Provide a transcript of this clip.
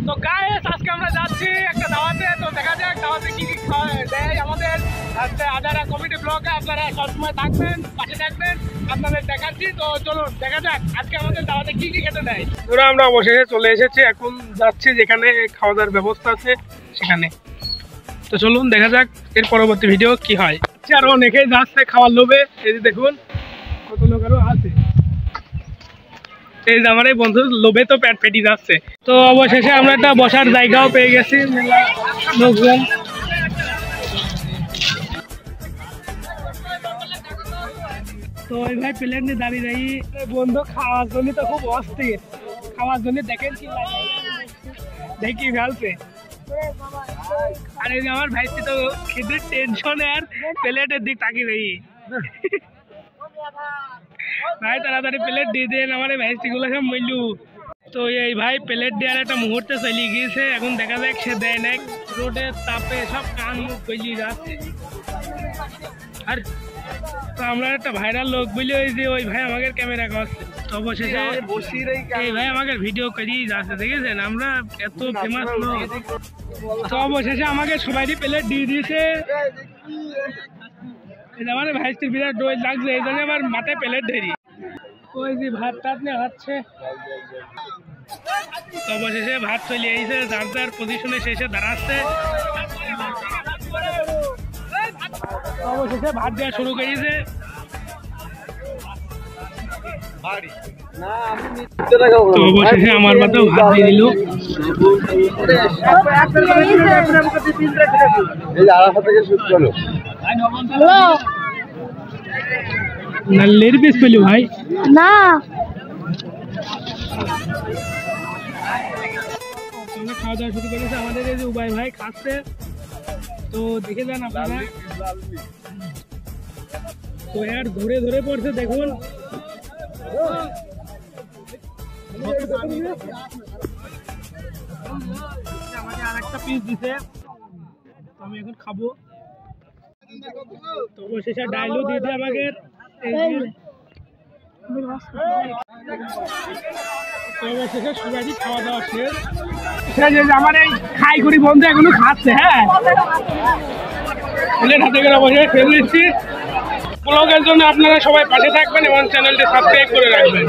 তো গাইস আজকে আমরা যাচ্ছি একটা দাওয়াতে, তো দেখা যাক দাওয়াতে কি কি দেয় আমাদের আদারা কমিটি ব্লগে। আপনারা সবসময় থাকবেন, পাশে থাকবেন, আপনাদের দেখাচ্ছি। তো চলুন দেখা যাক আজকে আমাদের দাওয়াতে কি কি খেতে দেয়। ধরো আমরা অবশেষে চলে এসেছি, এখন যাচ্ছি যেখানে খাওয়া দাওয়ার ব্যবস্থা আছে সেখানে। তো চলুন দেখা যাক এর পরবর্তী ভিডিও কি হয়। আরো অনেকেই যাচ্ছে খাওয়ার লোভে, এই যে দেখুন কত লোক আরো আছে। এই যে আমার এই বন্ধু লোভে তো পেট ফেটে যাচ্ছে। তো অবশেষে আমরা একটা বসার জায়গাও পেয়ে গেছি। লোকজন তো ওই ভাই প্লেট নিয়ে দাঁড়িয়ে দাঁড়িয়ে বন্ধু খাওয়ার জন্য তো খুব অস্থির, খাওয়ার জন্য দেখেন কি দেখি ফেলছে। আর এই যে আমার ভাইটি তো খেতে টেনশনে আর প্লেটের দিক তাকিয়ে রই। ভাই তাড়াতাড়ি প্লেট দিয়ে দেন, আমার ভাইটি গুলো সব মইলু। তো এই ভাই প্লেট দেওয়ার একটা মুহূর্তে চলে গিয়েছে, এখন দেখা যাক সে দেয় না। রোডের তাপে সব কান মুখ গলিয়ে যাচ্ছে। আর তো আমরা একটা ভাইরাল লোক বলে ওই যে ওই ভাই আমাদের ক্যামেরা করছে। তো অবশেষে এই ভাই আমাদের ভিডিও করিয়ে যাচ্ছে, দেখেছেন আমরা এত ফেমাস লোক। তো অবশেষে আমাকে সবাই প্লেট দিয়ে দিয়েছে। আমার ভাইটির বিরাট ডোজ লাগছে, এই জন্য আমার মাথায় প্লেট ধরি। ওই যে ভাত টাত নিয়ে হাঁটছে। তো অবশেষে ভাত চলে এসেছে, যার যার পজিশনে শেষে দাঁড়াচ্ছে। অবশেষে ভাত দেওয়া শুরু করেছে। তো অবশেষে আমার মাথাও ভাত দিয়ে দিল। লের পিস পেলি ভাই না খাওয়া দাওয়া শুরু করেছে আমাদের এই যে উবাই ভাই খাচ্ছে। তো দেখে যান আপনারা। তো আর ধরে ধরে পড়ছে দেখুন। আমাকে আর একটা পিস দিছে, আমি এখন খাবো। তো অবশেষে ডাইলও দিয়ে দিয়ে আমাকে অবশেষে সবাই খাওয়া দাওয়া শেষ। আমার এই খাই করি বন্ধু এখনো খাচ্ছে। হ্যাঁ হাতে করে অবশ্যই ফেলে দিচ্ছি। ব্লগের জন্য আপনারা সবাই পাশে থাকবেন এবং চ্যানেলটি সাবস্ক্রাইব করে রাখবেন।